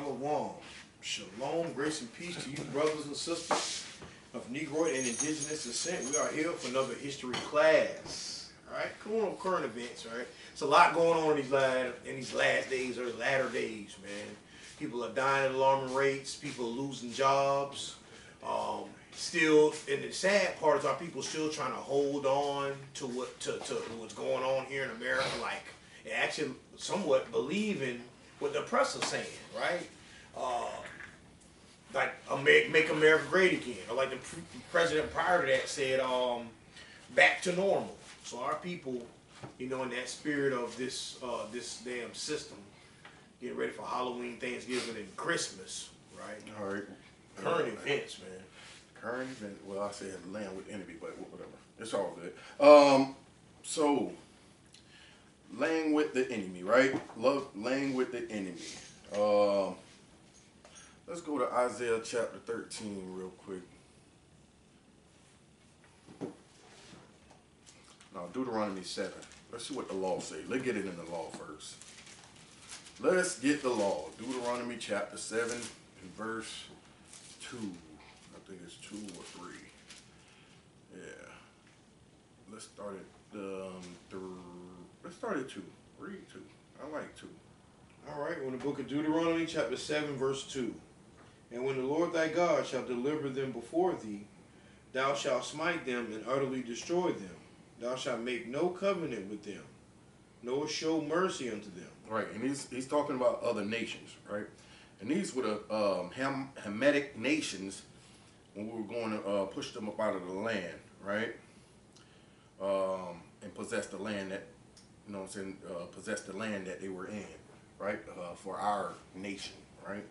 Shalom. Shalom, grace and peace to you brothers and sisters of Negroid and indigenous descent. We are here for another history class. Alright, cool on current events, right? It's a lot going on in these last days or latter days, man. People are dying at alarming rates, people are losing jobs. Still, and the sad part is our people still trying to hold on to what's going on here in America, like actually somewhat believing what the press is saying, right? Like make America great again, or like the president prior to that said, back to normal. So our people, in that spirit of this damn system, getting ready for Halloween, Thanksgiving, and Christmas, right? All right. Current events, man. Current event. Well, I said land with enemy, but whatever. It's all good. So laying with the enemy, right? Laying with the enemy. Let's go to Isaiah chapter 13 real quick. Now, Deuteronomy 7. Let's see what the law says. Let's get it in the law first. Let's get the law. Deuteronomy chapter 7 and verse 2. I think it's 2 or 3. Yeah. Let's start at 2. Read 2. I like 2. All right, in the book of Deuteronomy chapter 7 verse 2. And when the Lord thy God shall deliver them before thee, thou shalt smite them and utterly destroy them. Thou shalt make no covenant with them, nor show mercy unto them. Right, and he's talking about other nations, right? And these were the Hamitic nations when we were going to push them up out of the land, right? And possess the land that, possess the land that they were in, right? For our nation, right?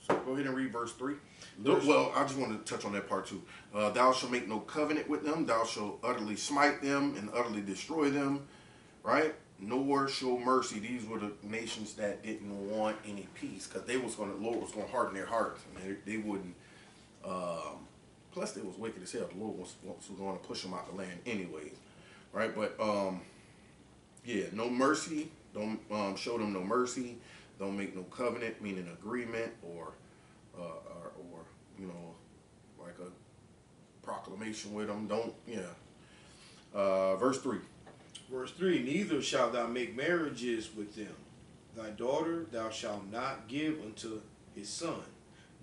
So go ahead and read verse 3. Well, I just want to touch on that part too. Thou shalt make no covenant with them. Thou shalt utterly smite them and utterly destroy them, right? Nor show mercy. These were the nations that didn't want any peace because the Lord was going to harden their hearts. And they wouldn't. Plus, they was wicked as hell. The Lord was going to push them out the land anyways, right? But yeah, no mercy. Don't show them no mercy. Don't make no covenant, meaning agreement or like a proclamation with them. Don't, verse 3. Verse 3, neither shalt thou make marriages with them. Thy daughter thou shalt not give unto his son,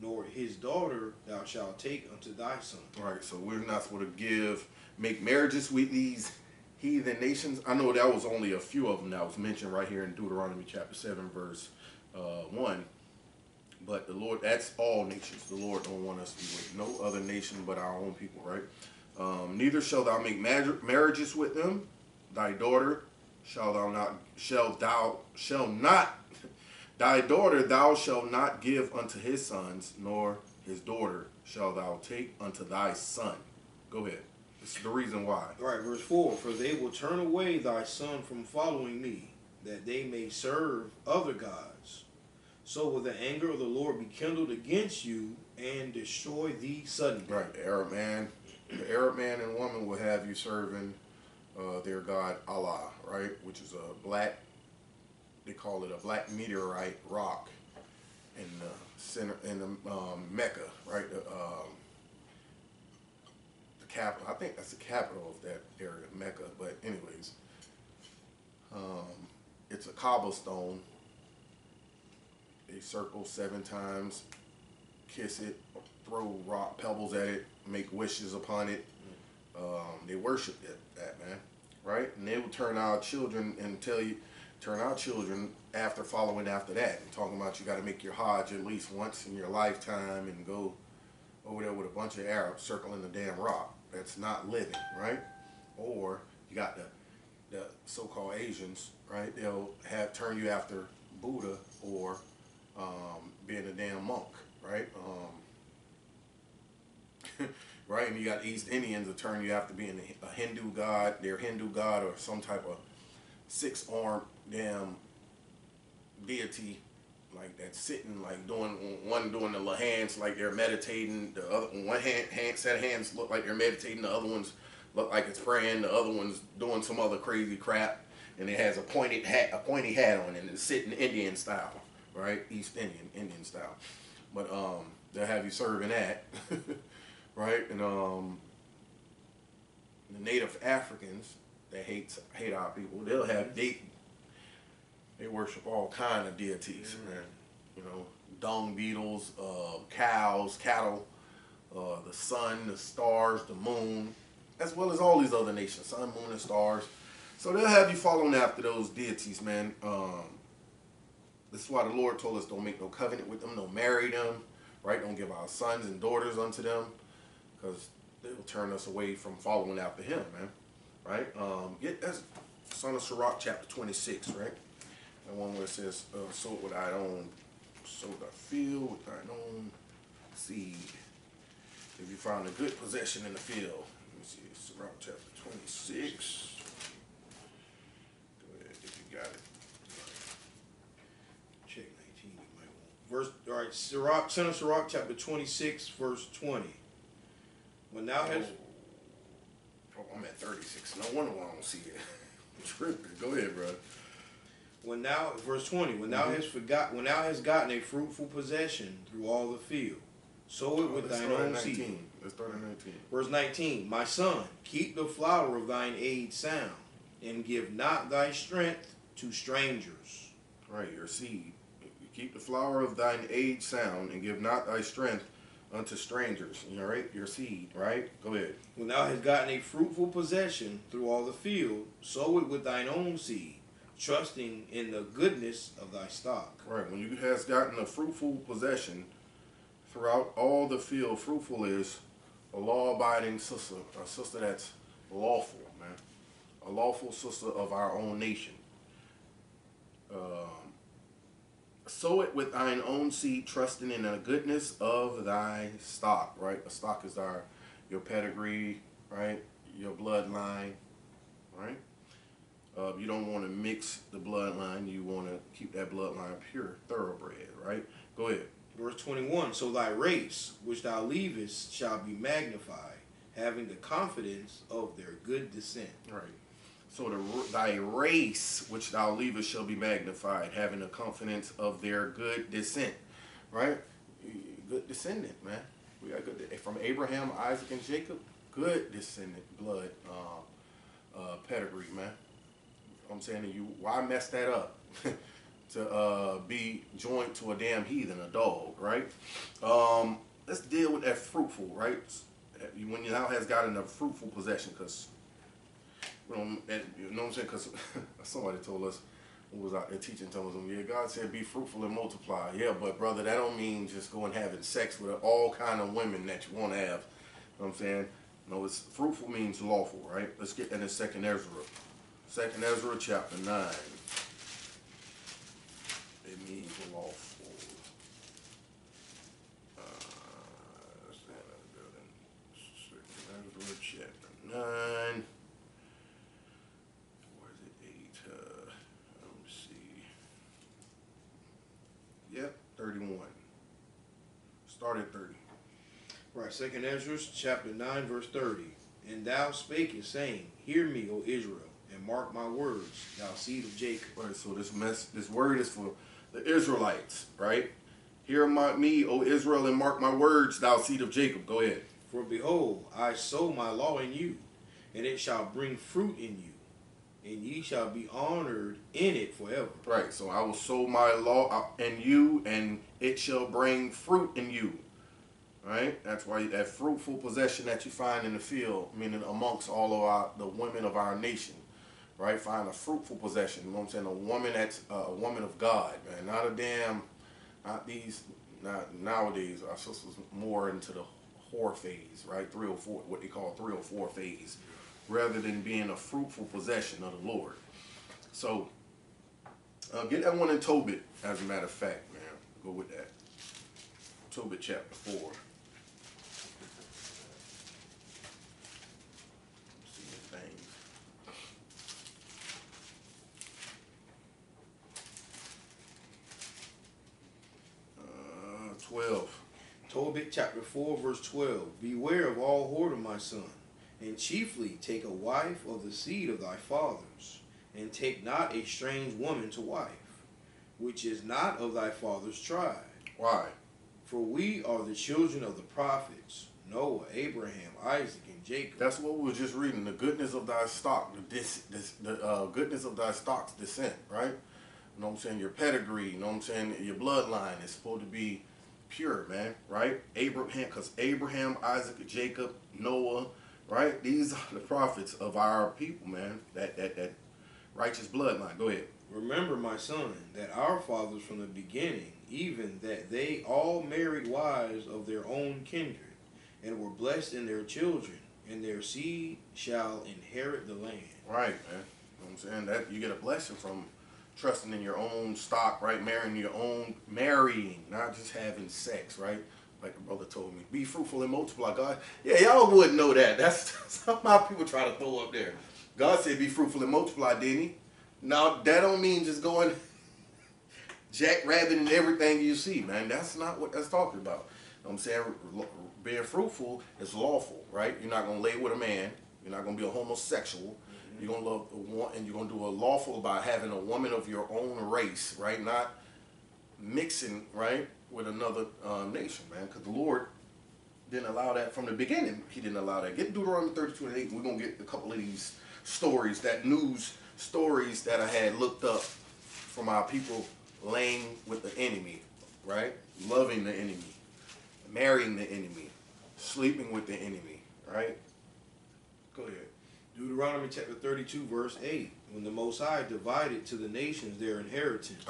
nor his daughter thou shalt take unto thy son. All right, so we're not supposed to make marriages with these heathen nations. I know that was only a few of them that was mentioned right here in Deuteronomy chapter 7, verse 1. But the Lord, that's all nations. The Lord don't want us to be with no other nation but our own people, right? Neither shalt thou make marriages with them. Thy daughter thy daughter thou shalt not give unto his sons, nor his daughter shalt thou take unto thy son. Go ahead. This is the reason why. All right, verse 4. For they will turn away thy son from following me, that they may serve other gods. So will the anger of the Lord be kindled against you and destroy thee suddenly. Right, the Arab man and woman will have you serving their god Allah, right? Which is a black, they call it a black meteorite rock in the center, in the Mecca, right? The capital, I think that's the capital of that area, Mecca. But anyways, it's a cobblestone. They circle 7 times, kiss it, throw rock pebbles at it, make wishes upon it. They worship that, man, right? And they will turn our children after following after that. And talking about you got to make your Hajj at least once in your lifetime and go over there with a bunch of Arabs circling the damn rock. That's not living, right? Or you got the so-called Asians, right? They'll turn you after Buddha or being a damn monk, right? Right, and you got East Indians that turn you after being a Hindu god, their Hindu god, or some type of 6-armed damn deity, like that's sitting, like doing the little hands like they're meditating. The other one set of hands look like they're meditating. The other ones look like it's praying. The other one's doing some other crazy crap, and it has a pointy hat on, and it's sitting Indian style, right? East Indian style. But they'll have you serving that, right? And the Native Africans that hate our people, they worship all kind of deities, man. You know, dung beetles, cows, cattle, the sun, the stars, the moon, as well as all these other nations, sun, moon, and stars. So they'll have you following after those deities, man. This is why the Lord told us don't make no covenant with them, don't marry them, right? Don't give our sons and daughters unto them, because they will turn us away from following after Him, man. Right? That's Son of Sirach, chapter 26, right? The one where it says, sow it with thine own, sow thy field with thine own seed. If you found a good possession in the field. Let me see, Sirach, chapter 26. Go ahead, if you got it. Check 19, you might want. All right, Son of Sirach, chapter 26, verse 20. When thou hast... Oh, I'm at 36. No wonder why I don't see it. I'm tripping. Go ahead, bro. When thou, verse 20, when thou hast gotten a fruitful possession through all the field, sow it with thine own seed. Let's start at 19. Verse 19, my son, keep the flower of thine age sound, and give not thy strength to strangers. Right, your seed. You keep the flower of thine age sound, and give not thy strength unto strangers. All right, your seed, right? Go ahead. When thou hast gotten a fruitful possession through all the field, sow it with thine own seed, trusting in the goodness of thy stock. Right, when you has gotten a fruitful possession throughout all the field, fruitful is a law-abiding sister, a sister that's lawful, man. A lawful sister of our own nation. Sow it with thine own seed, trusting in the goodness of thy stock, right? A stock is your pedigree, right? Your bloodline, right? You don't want to mix the bloodline. You want to keep that bloodline pure, thoroughbred, right? Go ahead. Verse 21, so thy race, which thou leavest, shall be magnified, having the confidence of their good descent. Right. So thy race, which thou leavest, shall be magnified, having the confidence of their good descent. Right? Good descendant, man. We got good from Abraham, Isaac, and Jacob. Good descendant, blood, pedigree, man. You know what I'm saying? Why mess that up? To be joined to a damn heathen, a dog, right? Let's deal with that fruitful, right? When you now has gotten a fruitful possession, because you know what I'm saying? Because somebody told us, who was out there teaching, told us, yeah, God said be fruitful and multiply. Yeah, but brother, that don't mean just going having sex with all kind of women that you want to have. You know what I'm saying? No, it's fruitful means lawful, right? Let's get that in 2nd Ezra. 2nd Ezra chapter 9. It means lawful. Ezra chapter 9. Where is it? 8. Let me see. Yep, 31. Start at 30. Right, 2nd Ezra chapter 9, verse 30. And thou spakest, saying, hear me, O Israel, and mark my words, thou seed of Jacob. Right, so this word is for the Israelites, right? Hear me, O Israel, and mark my words, thou seed of Jacob. Go ahead. For behold, I sow my law in you, and it shall bring fruit in you, and ye shall be honored in it forever. Right, so I will sow my law in you, and it shall bring fruit in you. Right? That's why that fruitful possession that you find in the field, meaning amongst all of the women of our nation, right? Find a fruitful possession. You know what I'm saying? A woman that's a woman of God, man. Not nowadays. Our sisters more into the whore phase, right? 304, what they call 304 phase, rather than being a fruitful possession of the Lord. So, get that one in Tobit, as a matter of fact, man. Go with that. Tobit chapter 4. See the things. 12. Tobit chapter 4, verse 12. Beware of all whoredom, my son, and chiefly take a wife of the seed of thy fathers, and take not a strange woman to wife. which is not of thy father's tribe. Why? For we are the children of the prophets, Noah, Abraham, Isaac, and Jacob. That's what we were just reading. The goodness of thy stock, the goodness of thy stock's descent, right? You know what I'm saying? Your pedigree, you know what I'm saying? Your bloodline is supposed to be pure, man, right? Abraham, because Abraham, Isaac, Jacob, Noah, right? These are the prophets of our people, man. That righteous bloodline. Go ahead. Remember, my son, that our fathers from the beginning, even that they all married wives of their own kindred, and were blessed in their children, and their seed shall inherit the land. Right, man. You know what I'm saying? That you get a blessing from trusting in your own stock, right? Marrying, not just having sex, right? Like the brother told me, be fruitful and multiply. God, yeah, y'all wouldn't know that. That's something my people try to throw up there. God said, be fruitful and multiply, didn't he? Now, that don't mean just going jackrabbit in everything you see, man. That's not what that's talking about. You know what I'm saying? Being fruitful is lawful, right? You're not going to lay with a man. You're not going to be a homosexual. Mm-hmm. You're going to love one, and you're going to do a lawful by having a woman of your own race, right? Not mixing, right, with another nation, man. Because the Lord didn't allow that from the beginning. He didn't allow that. Get Deuteronomy 32:8. We're going to get a couple of these stories, that news stories that I had looked up from our people laying with the enemy, right? Loving the enemy, marrying the enemy, sleeping with the enemy, right? Go ahead. Deuteronomy chapter 32, verse 8. When the Most High divided to the nations their inheritance,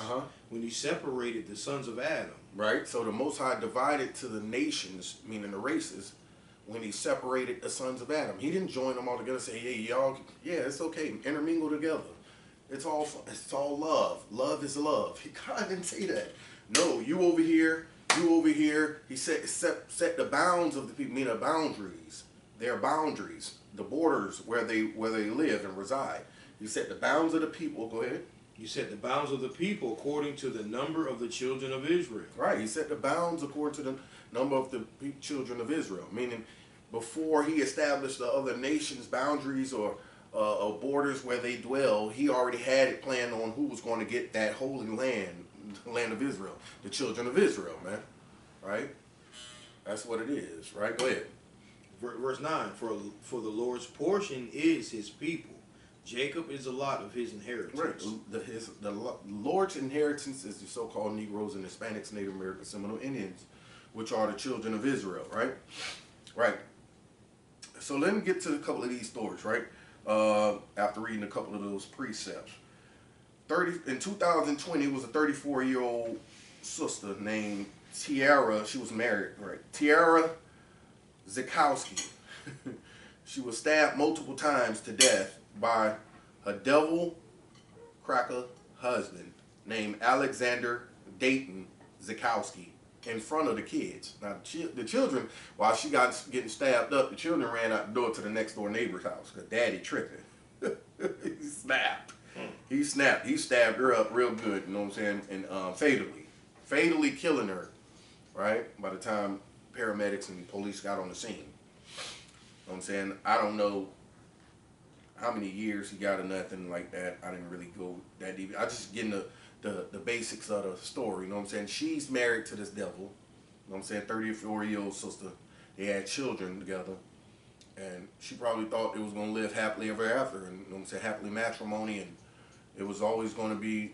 when he separated the sons of Adam. Right, so the Most High divided to the nations, meaning the races, when he separated the sons of Adam. He didn't join them all together and say, hey, y'all, yeah, it's okay, intermingle together. It's all love. Love is love. God didn't say that. No, you over here, you over here. He set the bounds of the people, meaning boundaries. Their boundaries, the borders where they live and reside. He set the bounds of the people. Go ahead. He set the bounds of the people according to the number of the children of Israel. Right. He set the bounds according to the number of the children of Israel. Meaning, before he established the other nations' boundaries or borders where they dwell, he already had it planned on who was going to get that holy land, the land of Israel, the children of Israel, man. Right? That's what it is. Right? Go ahead. Verse 9, for the Lord's portion is his people. Jacob is a lot of his inheritance. Right. The Lord's inheritance is the so-called Negroes and Hispanics, Native American, Seminole Indians, which are the children of Israel, right? Right. So let me get to a couple of these stories, right? After reading a couple of those precepts. In 2020, it was a 34-year-old sister named Tiara. She was married, right? Tiara Zikowski. She was stabbed multiple times to death by a devil cracker husband named Alexander Dayton Zikowski in front of the kids. Now, the children, while she got getting stabbed up, the children ran out the door to the next door neighbor's house because daddy tripping. He snapped. He snapped. He stabbed her up real good, you know what I'm saying? And fatally killing her, right? By the time paramedics and police got on the scene. You know what I'm saying? I don't know how many years he got or nothing like that. I didn't really go that deep. I just getting the basics of the story, you know what I'm saying? She's married to this devil, you know what I'm saying? 34-year-old sister. They had children together. And she probably thought it was going to live happily ever after. And, you know what I'm saying? Happily matrimony. And it was always going to be, you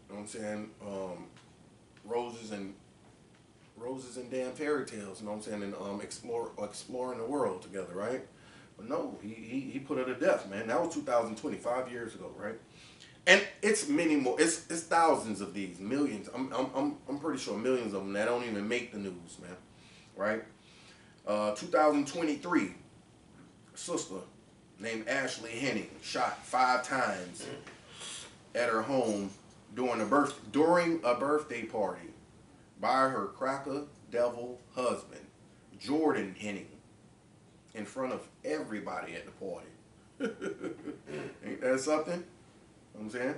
know what I'm saying? Roses and damn fairy tales, you know what I'm saying? And exploring the world together, right? But no, he put her to death, man. That was 2020, 5 years ago, right? And it's many more. It's thousands of these, millions. I'm pretty sure millions of them that don't even make the news, man. Right? 2023, a sister named Ashley Henning shot 5 times at her home during a birthday party by her cracker devil husband, Jordan Henning, in front of everybody at the party. Ain't that something? You know what I'm saying?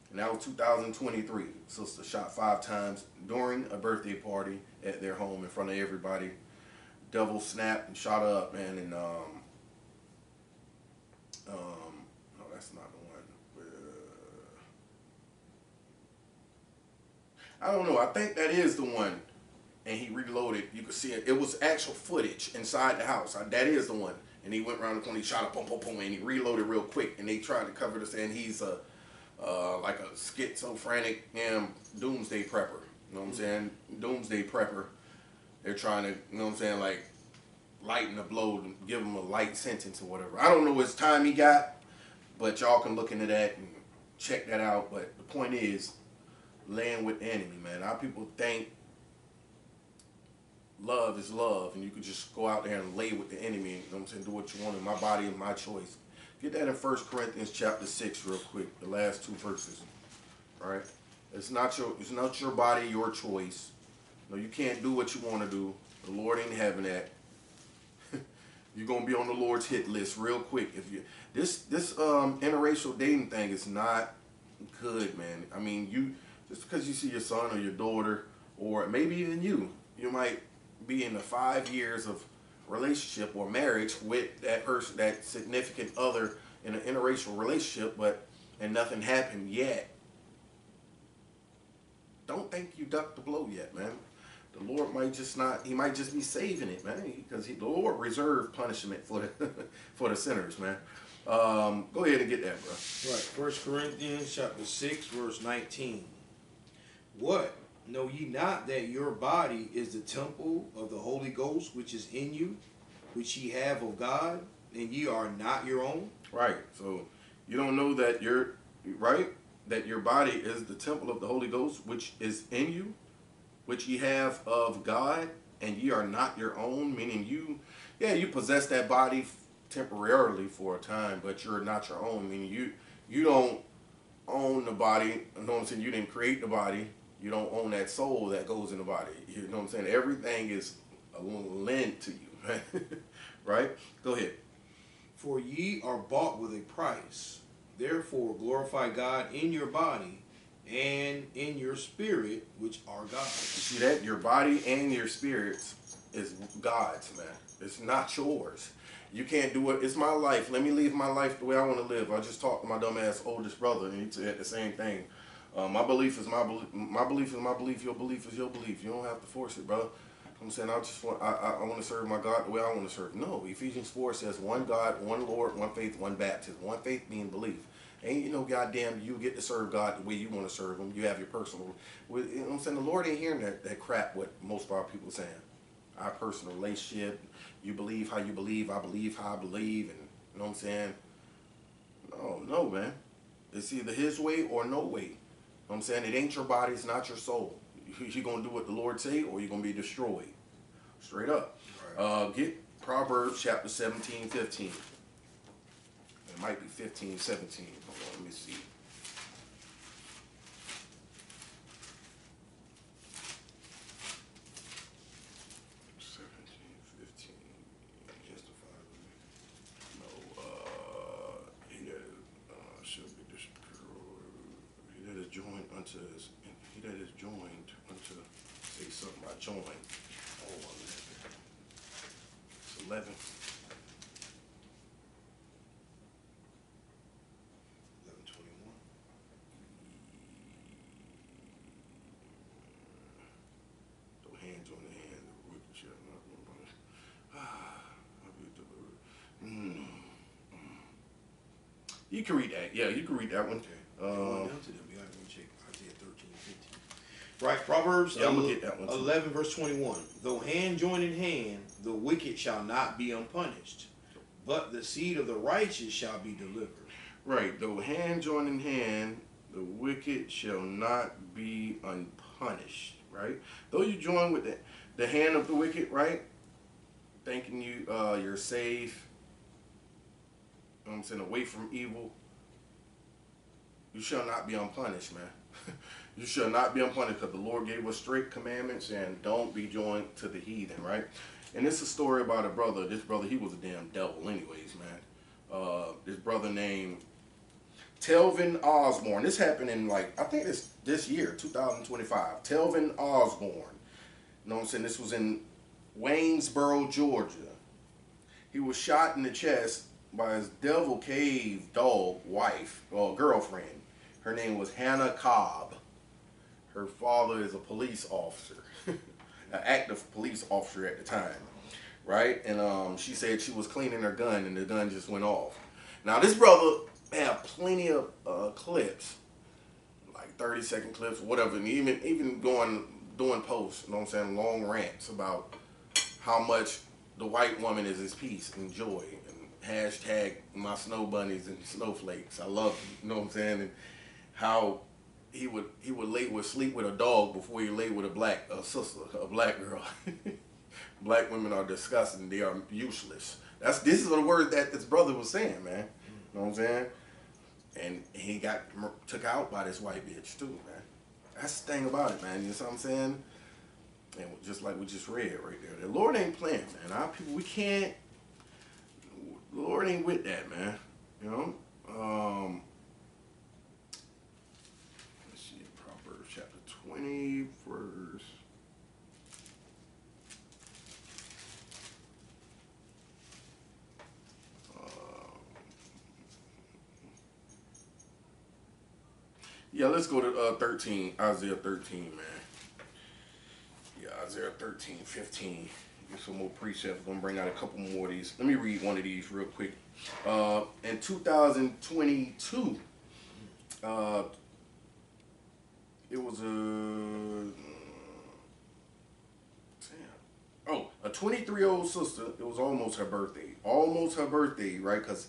And that was 2023. Sister shot 5 times during a birthday party at their home in front of everybody. Devil snapped and shot her up, man. And no, that's not the one. I don't know. I think that is the one. And he reloaded. You could see it. It was actual footage inside the house. That is the one. And he went around the corner. He shot a boom, boom, boom, and he reloaded real quick. And they tried to cover this, and he's like a schizophrenic doomsday prepper. You know what I'm saying? Doomsday prepper. They're trying to, you know what I'm saying, like lighten the blow, to give him a light sentence or whatever. I don't know which time he got, but y'all can look into that and check that out. But the point is, laying with the enemy, man. Our people think love is love, and you can just go out there and lay with the enemy, you know what I'm saying, do what you want, in my body and my choice. Get that in 1 Corinthians chapter 6 real quick, the last 2 verses, right? It's not your body, your choice. No, you can't do what you want to do. The Lord ain't having that. You're gonna be on the Lord's hit list real quick. If you this interracial dating thing is not good, man. I mean, you just because you see your son or your daughter, or maybe even you might be in the 5 years of relationship or marriage with that person, that significant other, in an interracial relationship, and nothing happened yet. Don't think you ducked the blow yet, man. The Lord might just not. He might just be saving it, man, because the Lord reserved punishment for the for the sinners, man. Go ahead and get that, bro. Right. 1 Corinthians chapter 6, verse 19. What? Know ye not that your body is the temple of the Holy Ghost, which is in you, which ye have of God, and ye are not your own? Right. So you don't know that that your body is the temple of the Holy Ghost, which is in you, which ye have of God, and ye are not your own. Meaning you possess that body temporarily for a time, but you're not your own. Meaning you don't own the body. You know what I'm saying? You didn't create the body. You don't own that soul that goes in the body. You know what I'm saying? Everything is lent to you, right? Go ahead. For ye are bought with a price. Therefore glorify God in your body and in your spirit, which are God's. You see that? Your body and your spirit is God's, man. It's not yours. You can't do it. It's my life. Let me live my life the way I want to live. I just talked to my dumbass oldest brother, and he said the same thing. My belief is my belief. My belief is my belief. Your belief is your belief. You don't have to force it, brother. I'm saying I want to serve my God the way I want to serve. No, Ephesians 4 says one God, one Lord, one faith, one baptism. One faith being belief. Ain't goddamn you get to serve God the way you want to serve Him. You have your personal. You know what I'm saying? The Lord ain't hearing that crap. What most of our people are saying. Our personal relationship. You believe how you believe. I believe how I believe, and you know what I'm saying? No, man. It's either His way or no way. You know what I'm saying? It ain't your body, it's not your soul. You're going to do what the Lord say, or you're going to be destroyed. Straight up. Right. Get Proverbs chapter 17, 15. It might be 15, 17. Hold on, let me see. He that is joined unto, say something about join. Oh, 11. It's 11. 11:21. Throw hands on the hand, the wicked shall not be punished. I'll be delivered. You can read that. Yeah, you can read that one. Okay. Down to them. We gotta go check Isaiah 13, 15. Right, Proverbs 11, verse 21. Though hand join in hand, the wicked shall not be unpunished, but the seed of the righteous shall be delivered. Right, though hand join in hand, the wicked shall not be unpunished. Right, though you join with the hand of the wicked, right, thinking you're safe. You know what I'm saying, away from evil. You shall not be unpunished, man. You shall not be unpunished, because the Lord gave us strict commandments, and don't be joined to the heathen, right? And it's a story about a brother. This brother, he was a damn devil anyways, man. This brother named Telvin Osborne. This happened in, I think this year, 2025. Telvin Osborne. You know what I'm saying? This was in Waynesboro, Georgia. He was shot in the chest by his devil cave dog wife or girlfriend. Her name was Hannah Cobb. her father is a police officer, an active police officer at the time, right? And she said she was cleaning her gun and the gun just went off. Now this brother had plenty of clips, like 30-second clips, whatever, and even doing posts, you know what I'm saying, long rants about how much the white woman is his peace and joy, and hashtag my snow bunnies and snowflakes. I love them, you know what I'm saying, and how he would sleep with a dog before he lay with a black sister, a black girl. Black women are disgusting. They are useless. This is the words that this brother was saying, man. You know what I'm saying? And he got took out by this white bitch too, man. That's the thing about it, man. You know what I'm saying? And just like we just read right there, the Lord ain't playing, man. Our people, we can't. The Lord ain't with that, man. You know. Let's see, Proverbs chapter 20, verse. Yeah, let's go to 13, Isaiah 13, man. Yeah, Isaiah 13, 15. Get some more precepts. I'm going to bring out a couple more of these. Let me read one of these real quick. In 2022, it was a 23-year-old sister. It was almost her birthday. Almost her birthday, right? Because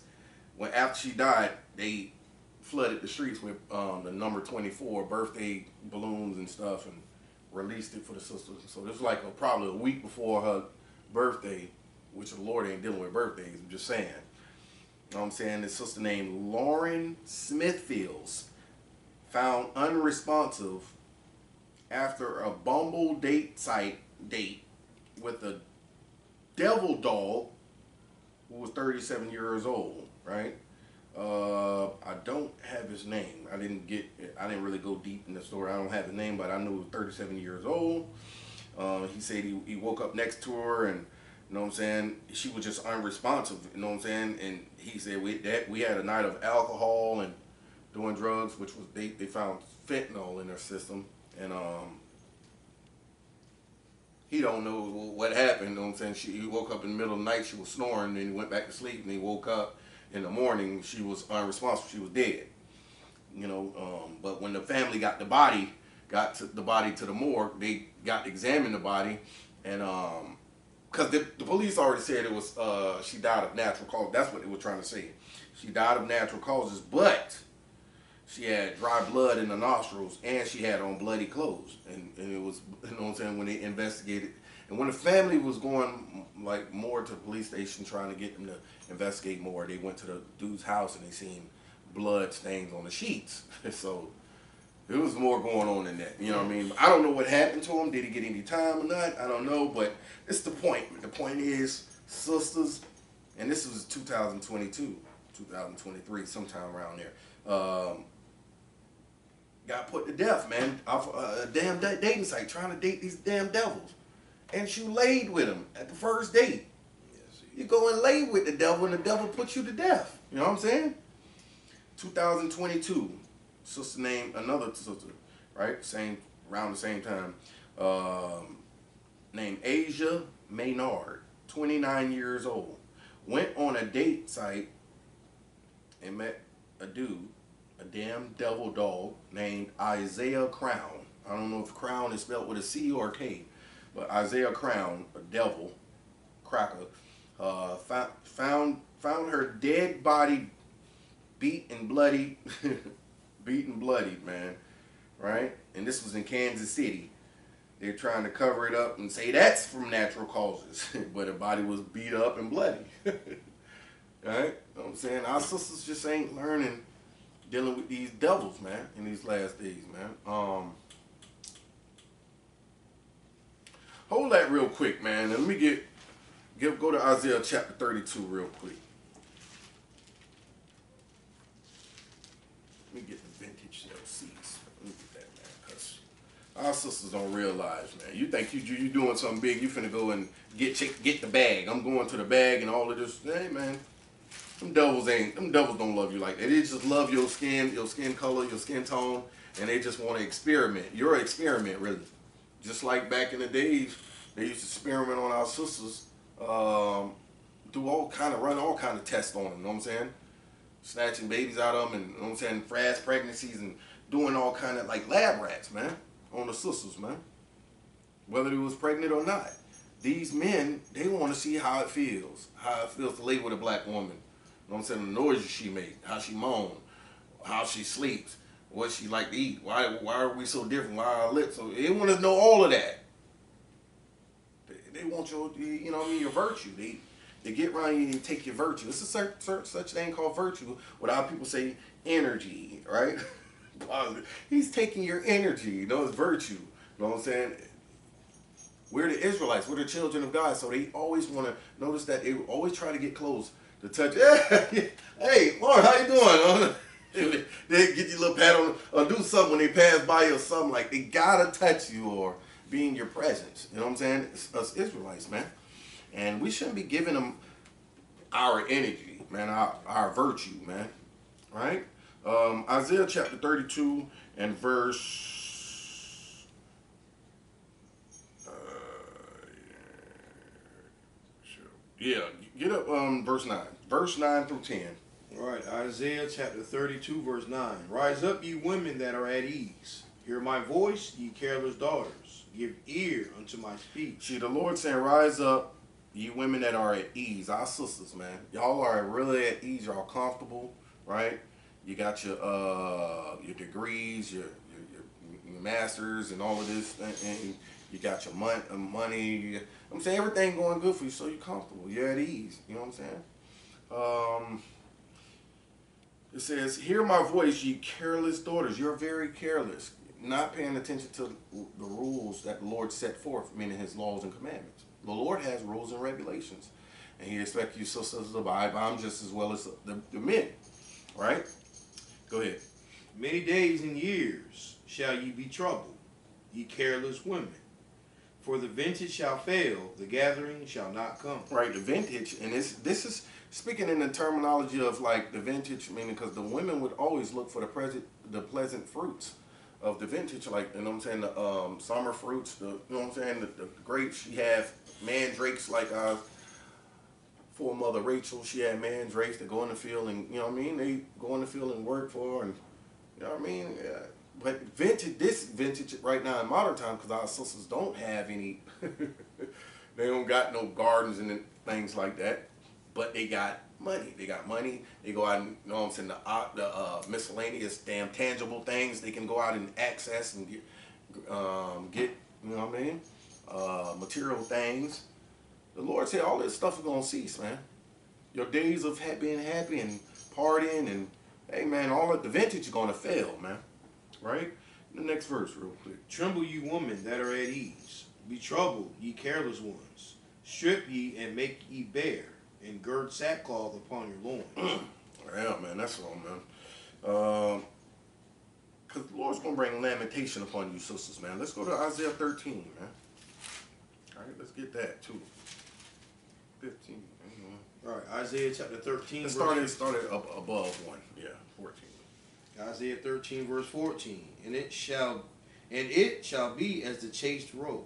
after she died, they flooded the streets with the number 24 birthday balloons and stuff, and released it for the sisters. So this was like probably a week before her birthday, which the Lord ain't dealing with birthdays. I'm just saying. You know what I'm saying? This sister named Lauren Smithfields found unresponsive after a Bumble date with a devil dog who was 37 years old, right? I don't have his name. I didn't really go deep in the story. I don't have his name, but I knew he was 37 years old. He said he woke up next to her, and you know what I'm saying, she was just unresponsive, you know what I'm saying, and he said we had a night of alcohol and doing drugs, which was they found fentanyl in her system, and he don't know what happened, you know what I'm saying. He woke up in the middle of the night, she was snoring, and he went back to sleep, and he woke up in the morning, she was unresponsive, she was dead. You know, but when the family got the body to the morgue, they got to examine the body, and because the police already said it was she died of natural causes. That's what they were trying to say. She died of natural causes, but she had dry blood in the nostrils, and she had on bloody clothes, and it was, you know what I'm saying, when they investigated. And when the family was going like more to the police station trying to get them to investigate more, they went to the dude's house and they seen blood stains on the sheets. So there was more going on than that. You know what I mean? I don't know what happened to him. Did he get any time or not? I don't know. But it's the point. The point is, sisters, and this was 2022, 2023, sometime around there, got put to death, man, off a damn dating site, trying to date these damn devils. And she laid with him at the first date. Yes, you go and lay with the devil, and the devil puts you to death. You know what I'm saying? 2022, another sister, right? Around the same time, named Asia Maynard, 29 years old, went on a date site and met a dude, a damn devil dog named Isaiah Crown. I don't know if Crown is spelled with a C or a K. But Isaiah Crown, a devil cracker, found her dead body, beat and bloodied, man, right? And this was in Kansas City. They're trying to cover it up and say that's from natural causes, but her body was beat up and bloody. Right? You know what I'm saying? Our sisters just ain't learning, dealing with these devils, man, in these last days, man. Hold that real quick, man. Let me go to Isaiah chapter 32 real quick. Let me get the vintage LCs. Let me get that, man, because our sisters don't realize, man. You think you doing something big, you finna go and get the bag. I'm going to the bag and all of this. Hey, man, them devils don't love you like that. They just love your skin color, your skin tone. and they just want to experiment. You're an experiment, really. Just like back in the days, they used to experiment on our sisters, do run all kind of tests on them, you know what I'm saying? Snatching babies out of them, and you know what I'm saying, fast pregnancies, and doing all kind of like lab rats, man, on the sisters, man. Whether they was pregnant or not. These men, they want to see how it feels to lay with a black woman. You know what I'm saying? The noises she make, how she moan, how she sleeps, what she like to eat. Why are we so different? Why are our lips so? They want to know all of that. They want your, you know what I mean, your virtue. They get around you and take your virtue. It's a such thing called virtue. What our people say, energy, right? He's taking your energy. You know, it's virtue. You know what I'm saying? We're the Israelites. We're the children of God. So they always want to notice that they always try to get close to touch. Hey, Morn, how you doing? They get you a little pat on or do something when they pass by you or something. Like they gotta touch you or be in your presence. You know what I'm saying? It's us Israelites, man. And we shouldn't be giving them our energy, man, our virtue, man. Right? Isaiah chapter 32 and verse. Yeah, get up verse 9. Verse 9 through 10. All right, Isaiah chapter 32, verse 9. Rise up, ye women that are at ease. Hear my voice, ye careless daughters. Give ear unto my speech. See, the Lord saying, rise up, ye women that are at ease. Our sisters, man. Y'all are really at ease. Y'all comfortable, right? You got your degrees, your masters and all of this thing. You got your money. I'm saying everything going good for you, so you're comfortable. You're at ease. You know what I'm saying? It says, hear my voice, ye careless daughters. You're very careless. Not paying attention to the rules that the Lord set forth, meaning his laws and commandments. The Lord has rules and regulations. And he expects you sisters to abide by them just as well as the men. Right? Go ahead. Many days and years shall ye be troubled, ye careless women. For the vintage shall fail, the gathering shall not come. Right, the vintage, and this is speaking in the terminology of like the vintage, meaning because the women would always look for the pleasant fruits of the vintage, like, you know what I'm saying, the summer fruits, you know what I'm saying, the grapes. She had mandrakes like foremother Rachel. She had mandrakes that go in the field, and you know what I mean, they go in the field and work for her, and you know what I mean. But this vintage right now in modern time, because our sisters don't have any, they don't got no gardens and things like that, but they got money. They got money. They go out and, you know what I'm saying, the miscellaneous damn tangible things they can go out and access and get, you know what I mean, material things. The Lord said all this stuff is going to cease, man. Your days of being happy and partying and, hey, man, all of the vintage is going to fail, man. Right? The next verse real quick. Tremble, ye women that are at ease. Be troubled, ye careless ones. Strip ye and make ye bare, and gird sackcloth upon your loins. Yeah, man, that's all, man. Because the Lord's going to bring lamentation upon you, sisters, man. Let's go to Isaiah 13, man. All right, let's get that, too. 15. All right, Isaiah chapter 13. Let's start it up above 1. Yeah, 14. Isaiah 13, verse 14. And it shall be as the chaste roe,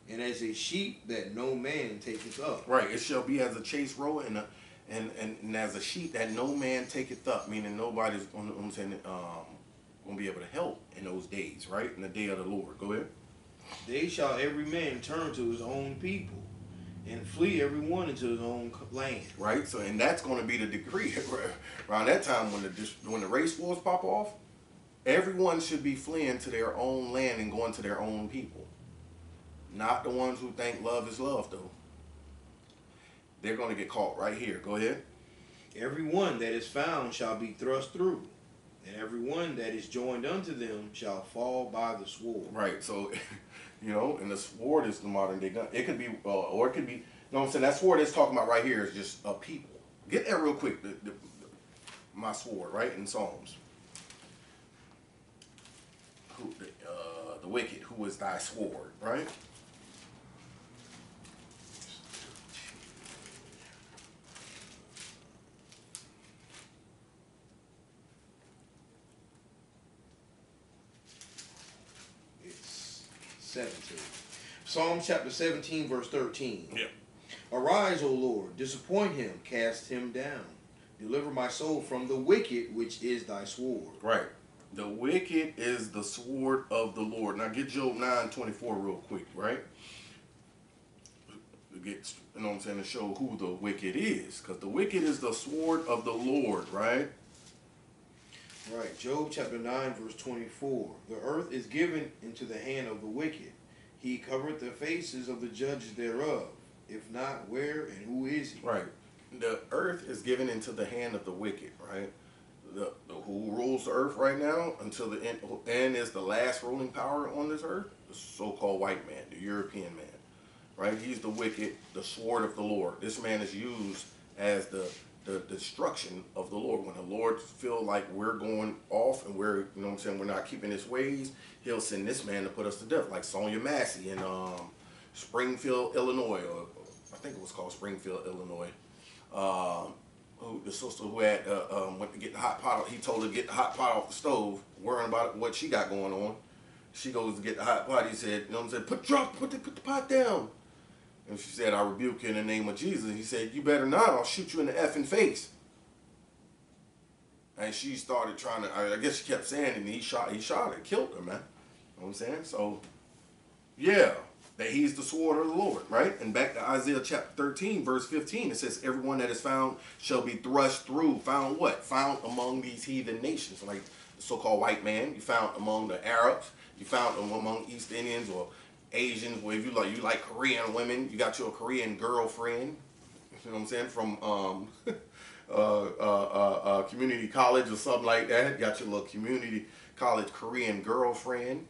and as a sheep that no man taketh up. Right, it shall be as a chaste roe and as a sheep that no man taketh up, meaning nobody's going to be able to help in those days, right? In the day of the Lord. Go ahead. They shall every man turn to his own people, and flee every one into his own land. Right, so and that's going to be the decree around that time when the race wars pop off. Everyone should be fleeing to their own land and going to their own people. Not the ones who think love is love, though. They're going to get caught right here. Go ahead. Every one that is found shall be thrust through, and every one that is joined unto them shall fall by the sword. Right, so, you know, and the sword is the modern day gun. It could be, or it could be, you know what I'm saying, that sword it's talking about right here is just a people. Get that real quick, my sword, right, in Psalms. The wicked, who is thy sword, right? 17. Psalm chapter 17, verse 13. Yeah. Arise, O Lord, disappoint him, cast him down. Deliver my soul from the wicked, which is thy sword. Right. The wicked is the sword of the Lord. Now get Job 9:24 real quick, right? To get, you know what I'm saying, to show who the wicked is. Because the wicked is the sword of the Lord, right? Right. Job chapter 9, verse 24. The earth is given into the hand of the wicked. He covered the faces of the judges thereof. If not, where and who is he? Right. The earth is given into the hand of the wicked, right? The who rules the earth right now until the end, and is the last ruling power on this earth, the so-called white man, the European man, right? He's the wicked, the sword of the Lord. This man is used as the destruction of the Lord. When the Lord feel like we're going off and we're, you know what I'm saying, we're not keeping his ways, he'll send this man to put us to death, like Sonia Massey in Springfield, Illinois, or I think it was called Springfield, Illinois. Who the sister who had went to get the hot pot. He told her to get the hot pot off the stove, worrying about what she got going on. She goes to get the hot pot. He said, you know what I'm saying, put the pot down. And she said, I rebuke you in the name of Jesus. He said, you better not. I'll shoot you in the effing face. And she started trying to. I guess she kept saying it, and he shot her, killed her, man. You know what I'm saying? So, yeah. That he's the sword of the Lord, right? And back to Isaiah chapter 13, verse 15, it says, everyone that is found shall be thrust through. Found what? Found among these heathen nations, like the so-called white man. You found among the Arabs. You found among East Indians or Asians. Where if you like Korean women, you got your Korean girlfriend. You know what I'm saying? From community college or something like that. You got your little community college Korean girlfriend,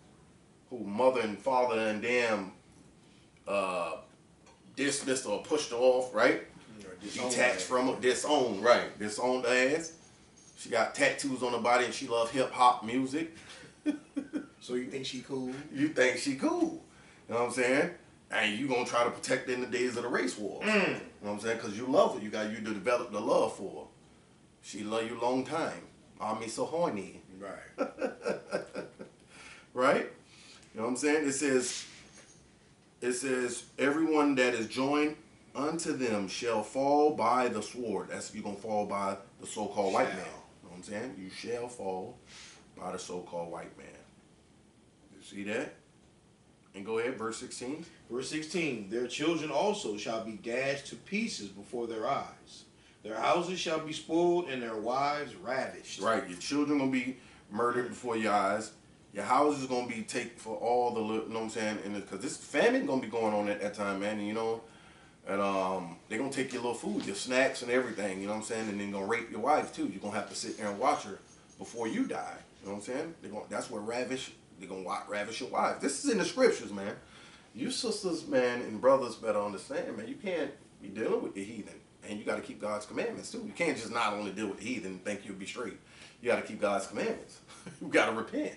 who mother and father and damn dismissed or pushed her off, right? Detached from her, disowned, right? Disowned her ass. She got tattoos on her body and she loves hip hop music. So you think she cool? You think she cool? You know what I'm saying? And you gonna try to protect her in the days of the race war. You know what I'm saying? Because you love her. You develop the love for her. She love you long time. I mean, so horny. Right. Right? You know what I'm saying? It says, everyone that is joined unto them shall fall by the sword. That's, you're going to fall by the so-called white man. You know what I'm saying? You shall fall by the so-called white man. You see that? And go ahead, verse 16. Verse 16, their children also shall be dashed to pieces before their eyes. Their houses shall be spoiled and their wives ravished. Right, your children going to be murdered before your eyes. Your house is going to be taken for all the, you know what I'm saying? And because this famine going to be going on at that time, man. And, you know, and they're going to take your little food, your snacks and everything, you know what I'm saying? And then going to rape your wife, too. You're going to have to sit there and watch her before you die. You know what I'm saying? That's what they're going to ravish your wife. This is in the scriptures, man. You sisters, man, and brothers better understand, man. You can't be dealing with the heathen. And you got to keep God's commandments, too. You can't just not only deal with the heathen and think you'll be straight. You got to keep God's commandments. You got to repent.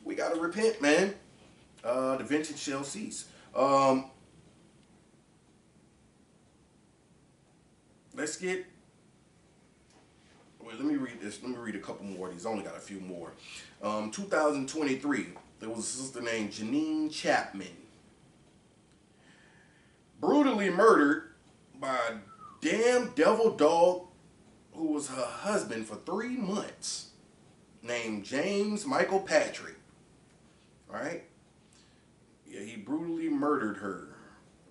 We got to repent, man. The vengeance shall cease. Let's get... Wait, let me read this. Let me read a couple more. He's only got a few more. 2023, there was a sister named Janine Chapman. Brutally murdered by a damn devil dog who was her husband for 3 months, named James Michael Patrick. Right? Yeah, he brutally murdered her.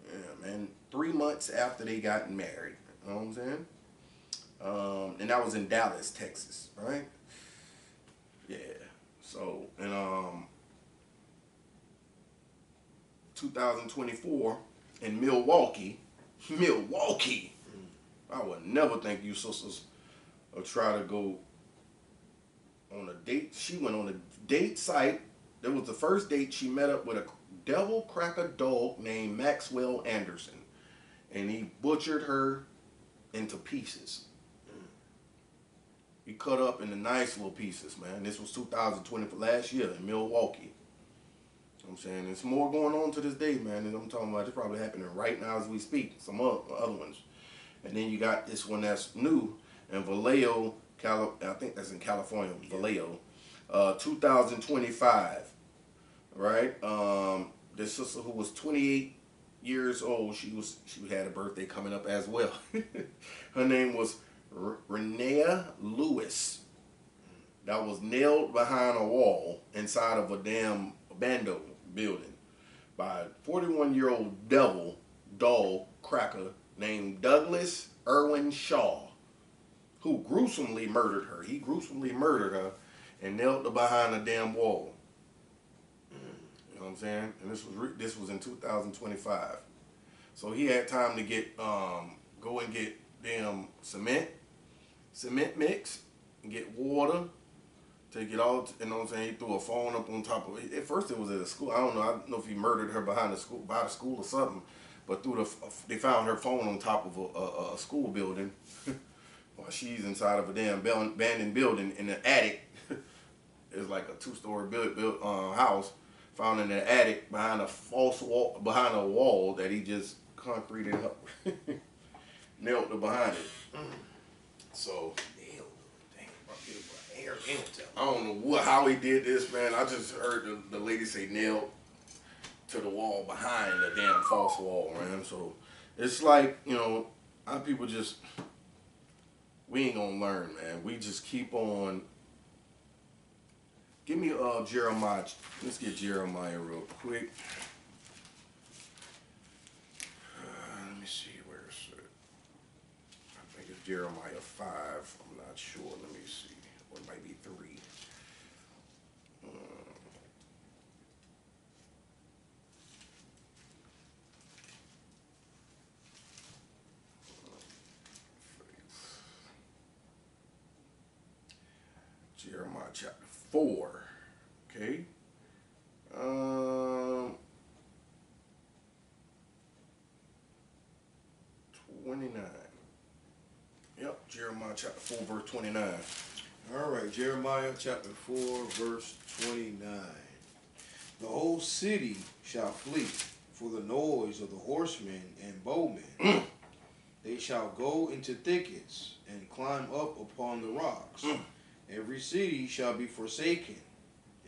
Yeah, man. 3 months after they got married. You know what I'm saying? And that was in Dallas, Texas. Right? Yeah. So, in 2024, in Milwaukee, I would never think you sisters would try to go on a date. She went on a date site. That was the first date she met up with a devil cracker dog named Maxwell Anderson. And he butchered her into pieces. He cut up into nice little pieces, man. This was 2020 for last year in Milwaukee. You know what I'm saying? There's more going on to this day, man. And I'm talking about it's probably happening right now as we speak. Some other ones. And then you got this one that's new in Vallejo, I think that's in California, Vallejo. 2025, right? this sister who was 28 years old. She had a birthday coming up as well. Her name was Renea Lewis. That was nailed behind a wall inside of a damn abandoned building by a 41-year-old devil dog cracker named Douglas Irwin Shaw, who gruesomely murdered her. He gruesomely murdered her and nailed her behind a damn wall. You know what I'm saying? And this was in 2025. So he had time to get go and get damn cement mix, and get water. To get all, you know what I'm saying, he threw a phone up on top of it. At first it was at a school. I don't know if he murdered her by the school or something. But they found her phone on top of a school building while she's inside of a damn abandoned building in the attic. It's like a 2-story house found in the attic behind a wall that he just concreted up, nailed her behind it. So. I don't know how he did this, man. I just heard the lady say nailed to the wall behind the damn false wall, man. So it's like, you know, our people just, we ain't gonna learn, man. We just keep on. Give me Jeremiah. Let's get Jeremiah real quick. Let me see, where is it? I think it's Jeremiah 5. I'm not sure. Let me see. Or it might be 3. Jeremiah chapter 4. Okay. 29. Yep, Jeremiah chapter 4, verse 29. All right, Jeremiah chapter 4, verse 29. The whole city shall flee for the noise of the horsemen and bowmen. They shall go into thickets and climb up upon the rocks. Every city shall be forsaken,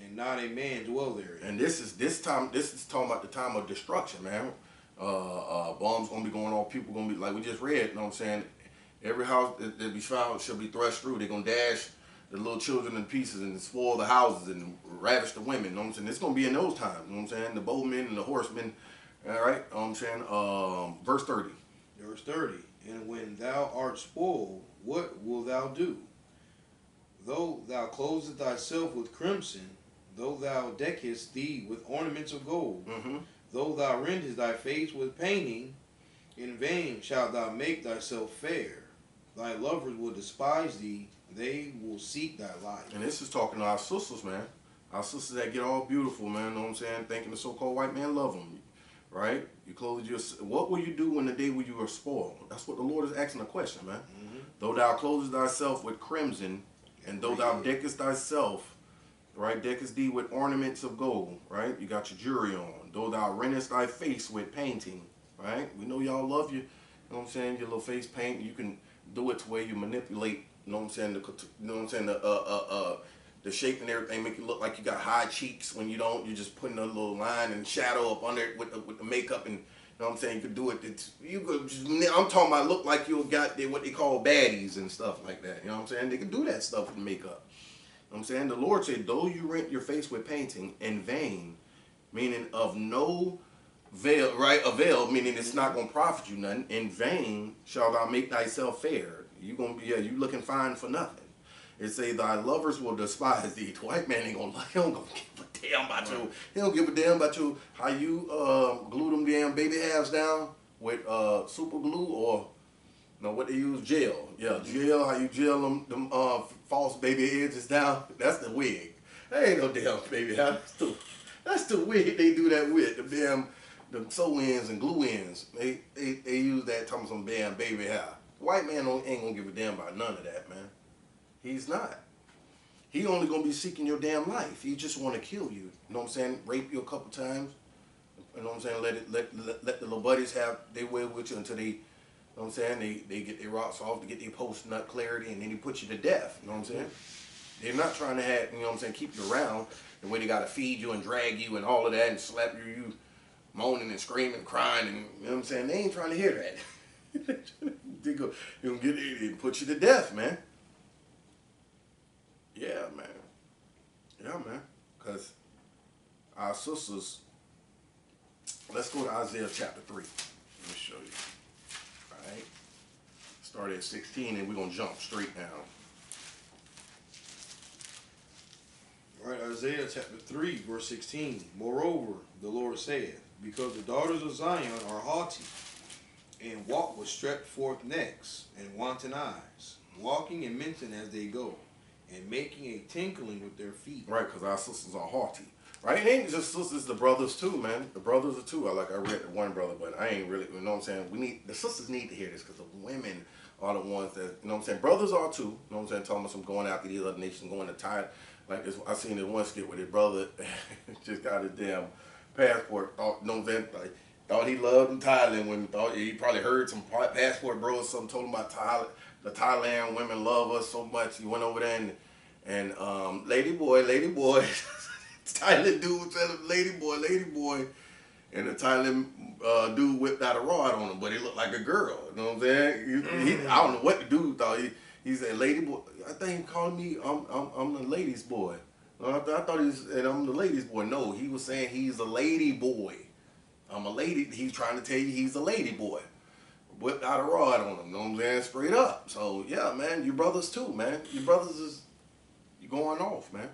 and not a man dwell therein. And this is talking about the time of destruction, man. Bombs gonna be going off. People gonna be, like we just read. You know what I'm saying? Every house that be found shall be thrust through. They're gonna dash the little children in pieces and spoil the houses and ravish the women. You know what I'm saying? It's gonna be in those times. You know what I'm saying? The bowmen and the horsemen. All right. You know what I'm saying? Verse 30. Verse 30. And when thou art spoiled, what wilt thou do? Though thou closest thyself with crimson, though thou deckest thee with ornaments of gold, though thou rendest thy face with painting, in vain shalt thou make thyself fair. Thy lovers will despise thee, they will seek thy life. And this is talking to our sisters, man. Our sisters that get all beautiful, man. You know what I'm saying? Thinking the so-called white man love them, right? You clothe what will you do in the day when you are spoiled? That's what the Lord is asking the question, man. Though thou closest thyself with crimson, and though thou deckest thyself, right, deckest thee with ornaments of gold, right? You got your jewelry on. Though thou rentest thy face with painting, right? We know y'all love you. You know what I'm saying? Your little face paint. You can do it to where you manipulate. You know what I'm saying? You know what I'm saying? The shape and everything make it look like you got high cheeks when you don't. You're just putting a little line and shadow up under it with the makeup, and you know what I'm saying? You could do it. I'm talking about look like you got what they call baddies and stuff like that. You know what I'm saying? They can do that stuff with makeup. You know what I'm saying? The Lord said, though you rent your face with painting in vain, meaning of no avail, right? Avail, meaning it's not going to profit you nothing. In vain shall thou make thyself fair. You gonna be, you looking fine for nothing. It say thy lovers will despise thee. The white man ain't gonna like. He don't give a damn about you. He don't give a damn about you. How you glue them damn baby halves down with super glue, or what they use, gel. Yeah, gel. How you gel them false baby edges down? That's the wig. That ain't no damn baby hair. That's the wig they do that with. The damn sew ends and glue ends. They use that talking some damn baby hair. The white man ain't gonna give a damn about none of that, man. He's not. He only gonna be seeking your damn life. He just want to kill you. You know what I'm saying? Rape you a couple times. You know what I'm saying? Let the little buddies have their way with you until they, you know what I'm saying? They get their rocks off to get their post nut clarity, and then he put you to death. You know what I'm saying? They're not trying to have, you know what I'm saying, keep you around the way they gotta feed you and drag you and all of that and slap you. moaning and screaming, crying, and you know what I'm saying? They ain't trying to hear that. They gonna get it and put you to death, man. Yeah, man. Yeah, man. Because our sisters, let's go to Isaiah chapter 3. Let me show you. All right. Start at 16 and we're going to jump straight down. All right, Isaiah chapter 3, verse 16. Moreover, the Lord saith, because the daughters of Zion are haughty, and walk with stretched forth necks, and wanton eyes, walking and mincing as they go, and making a tinkling with their feet. Right, because our sisters are haughty. Right? It ain't just sisters, the brothers too, man. The brothers are too. I read one brother, but I ain't really, you know what I'm saying? The sisters need to hear this because the women are the ones that, you know what I'm saying? Brothers are too, you know what I'm saying? Talking about some going after these other nations, going to Thailand. Like this, I seen this one skit where his brother just got his damn passport, thought, you know what I'm saying? Like, thought he loved in Thailand when he probably heard some passport bro or something told him about Thailand. The Thailand women love us so much. He went over there and lady boy. Thailand dude said lady boy. And the Thailand dude whipped out a rod on him, but he looked like a girl. You know what I'm saying? I don't know what the dude thought. He said, lady boy. I think he called me, I'm the ladies boy. I thought he said, I'm the ladies boy. No, he was saying he's a lady boy. I'm a lady. He's trying to tell you he's a lady boy. Whipped out a rod on him. You know what I'm saying? Straight up. So, yeah, man, you brothers too, man. You brothers you going off, man.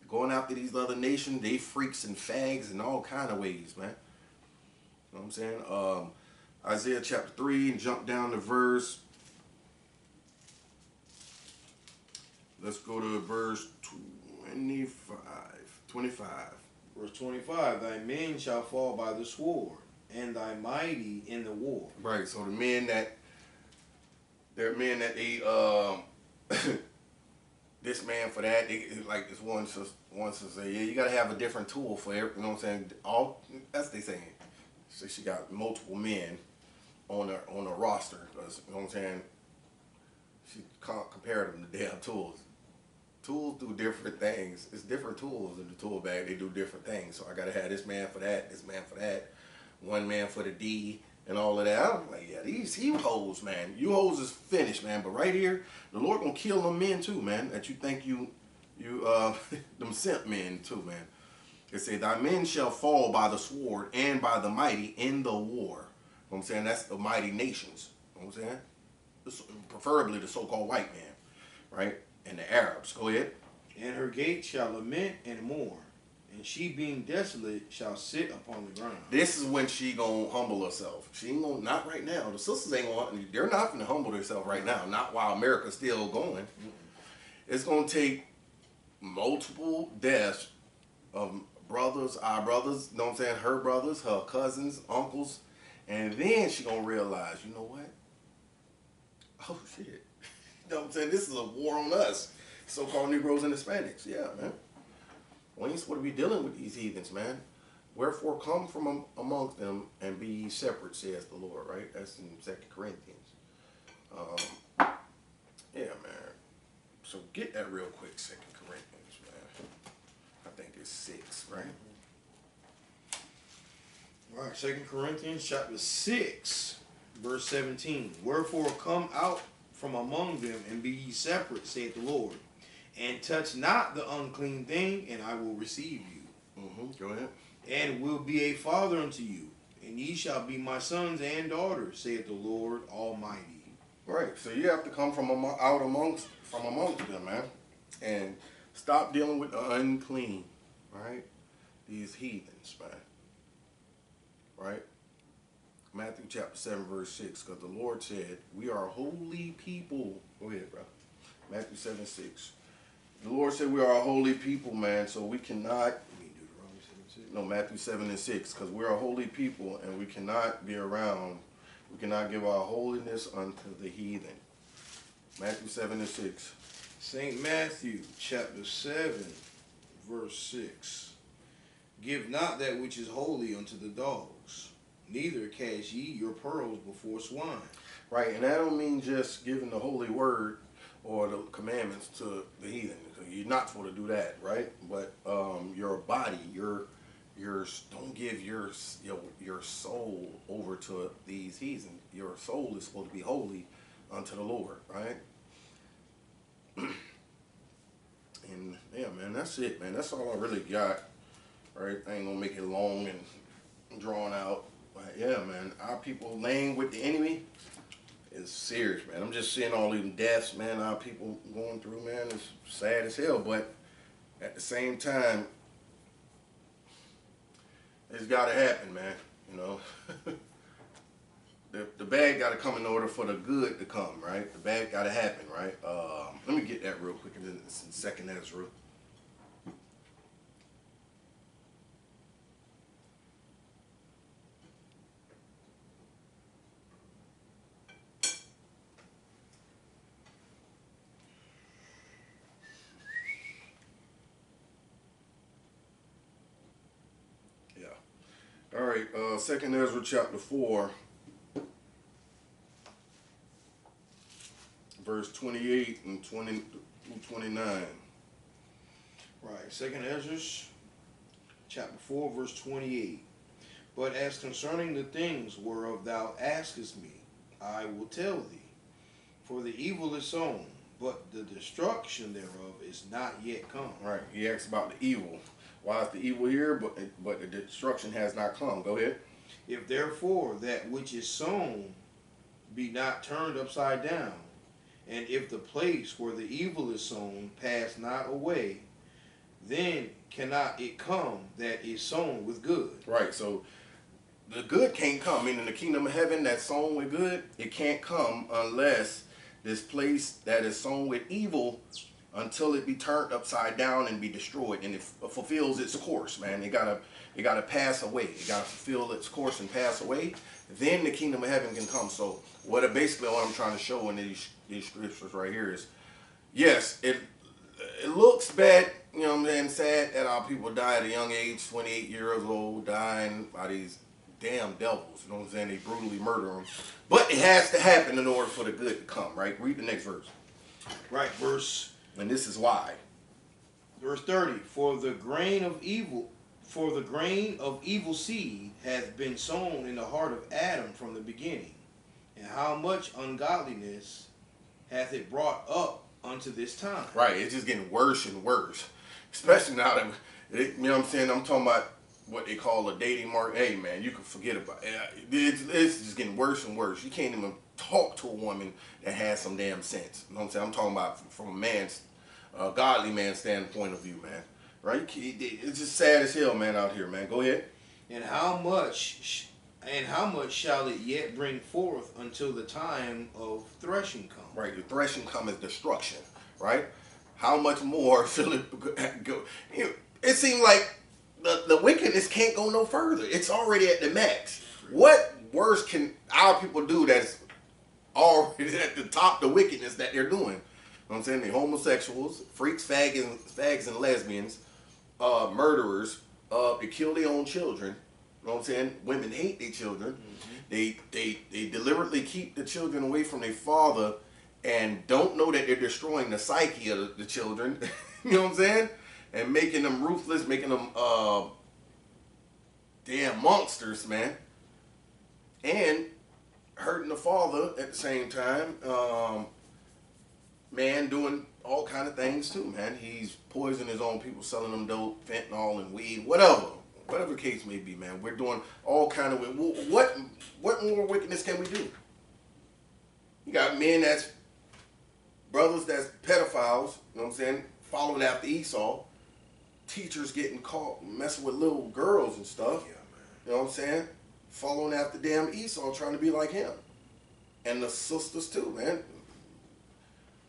Going after these other nations, they freaks and fags in all kind of ways, man. You know what I'm saying? Isaiah chapter 3, and jump down to verse. Let's go to verse 25. Verse 25, thy men shall fall by the sword, and thy mighty in the war. Right, so the men that, this man for that, like this one to say, yeah, you gotta have a different tool for every, you know what I'm saying? That's what they saying. So she got multiple men on her roster, because, you know what I'm saying? She compared them to damn tools. Tools do different things. It's different tools in the tool bag. They do different things. So I gotta have this man for that, this man for that, one man for the D, and all of that. I'm like, yeah, these you hoes, man. You hoes is finished, man. But right here, the Lord gonna kill them men too, man. That you think you them simp men too, man. It say, thy men shall fall by the sword and by the mighty in the war. You know what I'm saying? That's the mighty nations. You know what I'm saying? Preferably the so-called white man, right? And the Arabs. Go ahead. And her gate shall lament and mourn, and she being desolate shall sit upon the ground. This is when she gonna humble herself. She ain't gonna, not right now. The sisters ain't gonna, they're not gonna humble themselves right now. Not while America's still going. It's gonna take multiple deaths of brothers, our brothers, you know what I'm saying, her brothers, her cousins, uncles, and then she gonna realize, you know what? Oh shit. You know what I'm saying? This is a war on us. So-called Negroes and Hispanics. Yeah, man. We ain't supposed to be dealing with these heathens, man. Wherefore come from amongst them and be ye separate, says the Lord, right? That's in 2 Corinthians. Yeah, man. So get that real quick, 2 Corinthians, man. I think it's 6, right? All right, 2 Corinthians chapter 6, verse 17. Wherefore come out from among them and be ye separate, saith the Lord, and touch not the unclean thing, and I will receive you. Go ahead. And will be a father unto you, and ye shall be my sons and daughters, saith the Lord Almighty. Right. So you have to come from amongst them, man, and stop dealing with the unclean, right? These heathens, man. Right. Matthew chapter 7, verse 6, because the Lord said, we are a holy people. Go ahead, bro. Matthew 7, 6. The Lord said we are a holy people, man, so we cannot, Matthew 7 and 6, because we're a holy people, and we cannot be around, we cannot give our holiness unto the heathen. Matthew 7 and 6. St. Matthew chapter 7, verse 6. Give not that which is holy unto the dogs, neither cast ye your pearls before swine. Right, and that don't mean just giving the holy word or the commandments to the heathen. You're not supposed to do that, right? But your body, your don't give your soul over to these heathen. Your soul is supposed to be holy unto the Lord, right? And yeah, man, that's it, man. That's all I really got. Right? I ain't gonna make it long and drawn out. But yeah, man, our people laying with the enemy is serious, man. I'm just seeing all these deaths, man, our people going through, man. It's sad as hell, but at the same time, it's gotta happen, man. You know. The bad got to come in order for the good to come, right? The bad got to happen, right? Let me get that real quick, and then it's in Second Ezra. Yeah. All right. Second Ezra chapter 4. Verse 28 and 20 through 29. Right. Second Ezra, chapter 4, verse 28. But as concerning the things whereof thou askest me, I will tell thee. For the evil is sown, but the destruction thereof is not yet come. Right. He asks about the evil. Why is the evil here, but the destruction has not come? Go ahead. If therefore that which is sown be not turned upside down, and if the place where the evil is sown pass not away, then cannot it come that is sown with good. Right, so the good can't come. Meaning the kingdom of heaven that's sown with good, it can't come unless this place that is sown with evil, until it be turned upside down and be destroyed, and it fulfills its course, man. It gotta pass away. It gotta fulfill its course and pass away. Then the kingdom of heaven can come. So what I'm trying to show in these scriptures right here is, yes, it looks bad, you know what I'm saying, sad that our people die at a young age, 28 years old, dying by these damn devils, you know what I'm saying, they brutally murder them. But it has to happen in order for the good to come, right? Read the next verse. Right, and this is why. Verse 30, for the grain of evil seed hath been sown in the heart of Adam from the beginning, and how much ungodliness hath it brought up unto this time. Right, it's just getting worse and worse. Especially now that, you know what I'm saying, I'm talking about what they call a dating market. Hey, man, you can forget about it. It's just getting worse and worse. You can't even talk to a woman that has some damn sense. You know what I'm saying? I'm talking about from a man's, godly man's standpoint of view, man. Right? It's just sad as hell, man, out here, man. Go ahead. And how much shall it yet bring forth until the time of threshing come? Right, the threshing come is destruction, right? How much more shall it go? It seems like the wickedness can't go no further. It's already at the max. What worse can our people do that's already at the top, the wickedness that they're doing? You know what I'm saying? They're homosexuals, freaks, fags and lesbians, murderers, they kill their own children. You know what I'm saying? Women hate their children. Mm-hmm. They deliberately keep the children away from their father and don't know that they're destroying the psyche of the children. You know what I'm saying? And making them ruthless, making them damn monsters, man. And hurting the father at the same time. Man doing all kind of things too, man. He's poisoning his own people, selling them dope, fentanyl and weed, whatever the case may be, man. We're doing all kind of, what more wickedness can we do? You got men that's brothers that's pedophiles, you know what I'm saying, following after Esau. Teachers getting caught messing with little girls and stuff. Yeah, man. You know what I'm saying? Following after damn Esau, trying to be like him. And the sisters too, man.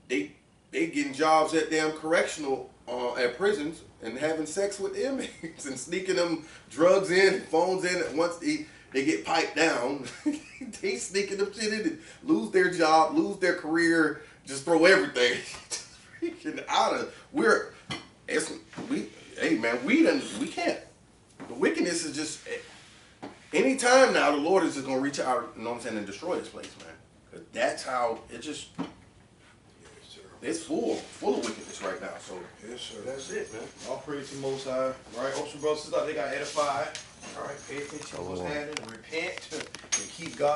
They getting jobs at damn correctional, at prisons, and having sex with inmates and sneaking them drugs in, phones in. And once they get piped down, they sneaking them shit in and lose their job, lose their career, just throw everything. Freaking out of hey man, we can't. The wickedness is just anytime now. The Lord is just gonna reach out, you know what I'm saying, and destroy this place, man. 'Cause that's how it just. Yes, sir. it's full of wickedness right now. So Yes, sir. that's it, man. All praise to the Most High. Right? Also, brothers and sisters, they got edified. All right, pay attention to what's happening, repent, and keep God.